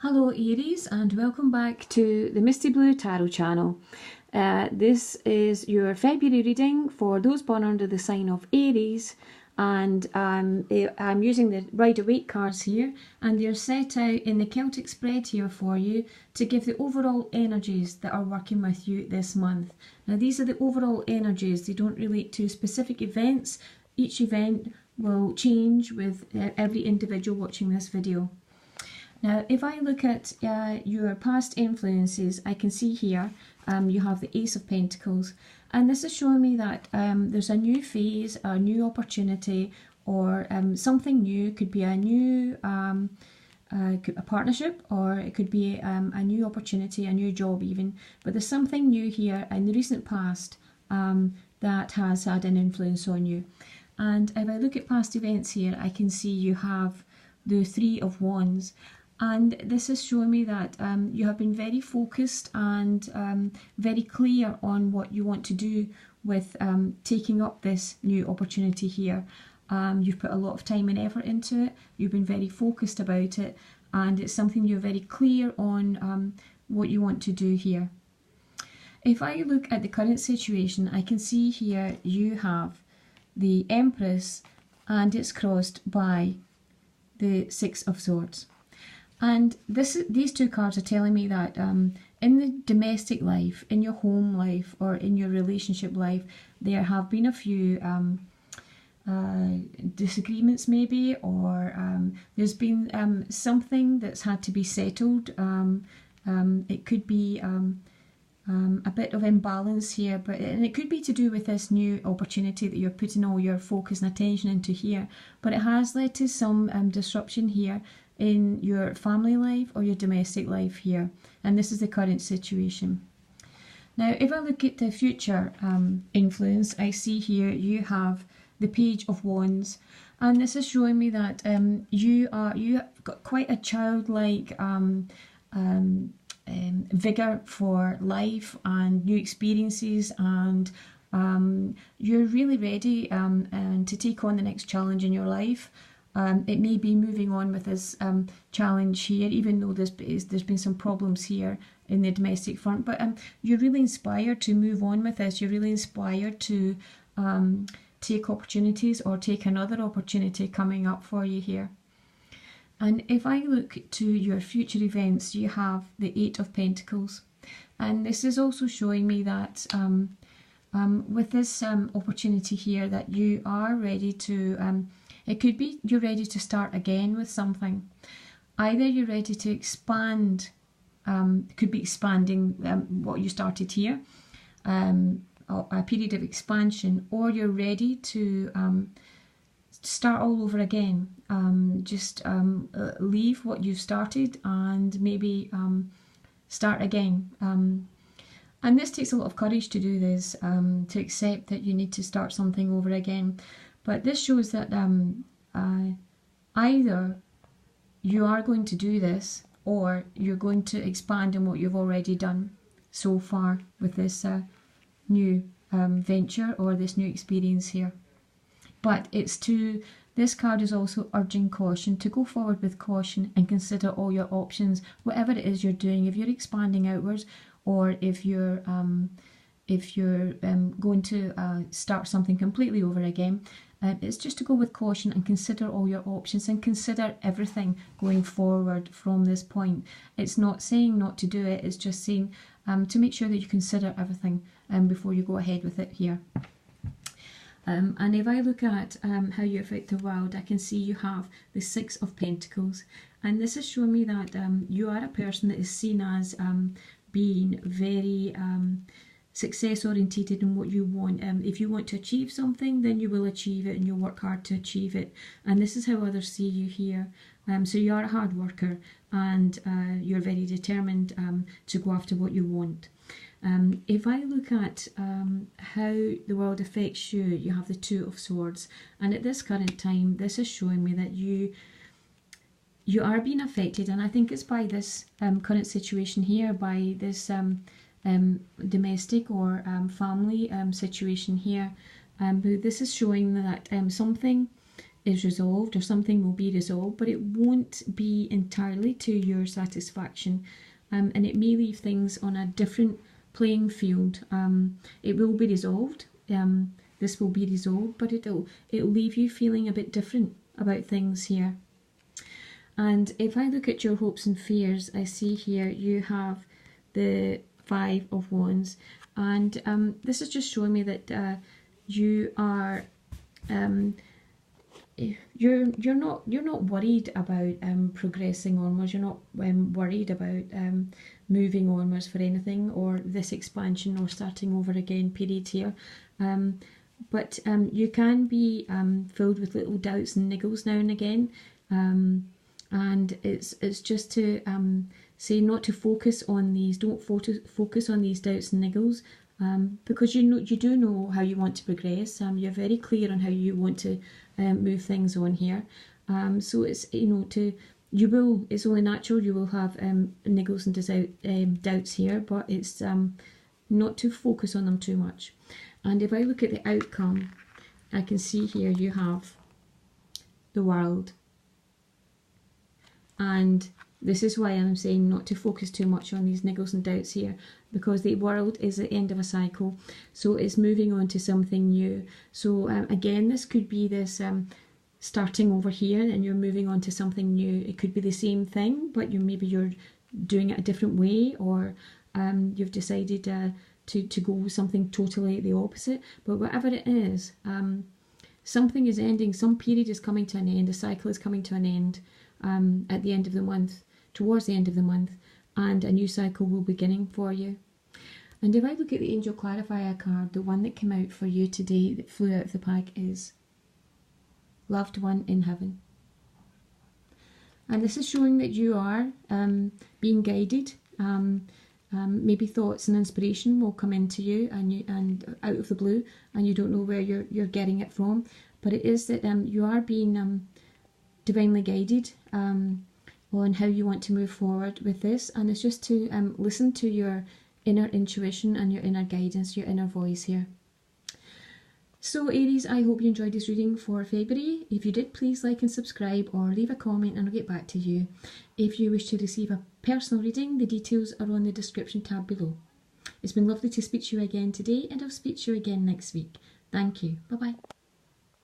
Hello Aries, and welcome back to the Misty Blue Tarot channel. This is your February reading for those born under the sign of Aries, and I'm using the Rider-Waite cards here, and they're set out in the Celtic spread here for you to give the overall energies that are working with you this month. Now these are the overall energies, they don't relate to specific events. Each event will change with every individual watching this video. Now, if I look at your past influences, I can see here you have the Ace of Pentacles, and this is showing me that there's a new phase, a new opportunity, or something new. It could be a new a partnership, or it could be a new opportunity, a new job even. But there's something new here in the recent past that has had an influence on you. And if I look at past events here, I can see you have the Three of Wands. And this is showing me that you have been very focused and very clear on what you want to do with taking up this new opportunity here. You've put a lot of time and effort into it. You've been very focused about it, and it's something you're very clear on what you want to do here. If I look at the current situation, I can see here you have the Empress, and it's crossed by the Six of Swords. And these two cards are telling me that in the domestic life, in your home life, or in your relationship life, there have been a few disagreements maybe, or there's been something that's had to be settled. It could be a bit of imbalance here, and it could be to do with this new opportunity that you're putting all your focus and attention into here, but it has led to some disruption here in your family life or your domestic life here, and this is the current situation. Now, if I look at the future influence, I see here you have the Page of Wands, and this is showing me that you've got quite a childlike vigor for life and new experiences, and you're really ready and to take on the next challenge in your life. It may be moving on with this challenge here, even though there's been some problems here in the domestic front, but you're really inspired to move on with this. You're really inspired to take opportunities, or take another opportunity coming up for you here. And if I look to your future events, you have the Eight of Pentacles, and this is also showing me that with this opportunity here, that you are ready to it could be you're ready to start again with something. Either you're ready to expand, could be expanding what you started here, a period of expansion, or you're ready to start all over again. Just leave what you've started and maybe start again. And this takes a lot of courage to do this, to accept that you need to start something over again. But this shows that either you are going to do this, or you're going to expand on what you've already done so far with this new venture, or this new experience here. But this card is also urging caution, to go forward with caution and consider all your options, whatever it is you're doing. If you're expanding outwards, or if you're going to start something completely over again, it's just to go with caution and consider all your options, and consider everything going forward from this point. It's not saying not to do it, it's just saying to make sure that you consider everything before you go ahead with it here. And if I look at how you affect the world, I can see you have the Six of Pentacles, and this is showing me that you are a person that is seen as being very success orientated in what you want. If you want to achieve something, then you will achieve it, and you'll work hard to achieve it, and this is how others see you here. So you are a hard worker, and you're very determined to go after what you want. If I look at how the world affects you, you have the Two of Swords, and at this current time, this is showing me that you are being affected, and I think it's by this current situation here, by this domestic or family situation here. But this is showing that something is resolved, or something will be resolved, but it won't be entirely to your satisfaction, and it may leave things on a different playing field. It will be resolved. This will be resolved, but it'll leave you feeling a bit different about things here. And if I look at your hopes and fears, I see here you have the Five of Wands, and this is just showing me that you are you're not worried about progressing onwards. You're not worried about moving onwards for anything, or this expansion or starting over again period here. But you can be filled with little doubts and niggles now and again. And it's just to say not to focus on these. Don't focus on these doubts and niggles, because you do know how you want to progress. You're very clear on how you want to move things on here. So it's it's only natural you will have niggles and doubts here, but it's not to focus on them too much. And if I look at the outcome, I can see here you have the World. And this is why I'm saying not to focus too much on these niggles and doubts here, because the World is the end of a cycle, so it's moving on to something new. So again, this could be this starting over here and you're moving on to something new. It could be the same thing, but maybe you're doing it a different way, or you've decided to go with something totally the opposite. But whatever it is, something is ending, some period is coming to an end, a cycle is coming to an end at the end of the month, towards the end of the month, and a new cycle will be beginning for you. And if I look at the Angel Clarifier card, the one that came out for you today that flew out of the pack is Loved One in Heaven. And this is showing that you are being guided. Maybe thoughts and inspiration will come into you and out of the blue, and you don't know where you're getting it from. But it is that you are being divinely guided on how you want to move forward with this, and it's just to listen to your inner intuition and your inner guidance, your inner voice here. So Aries, I hope you enjoyed this reading for February. If you did, please like and subscribe or leave a comment and I'll get back to you. If you wish to receive a personal reading, the details are on the description tab below. It's been lovely to speak to you again today, and I'll speak to you again next week. Thank you. Bye bye.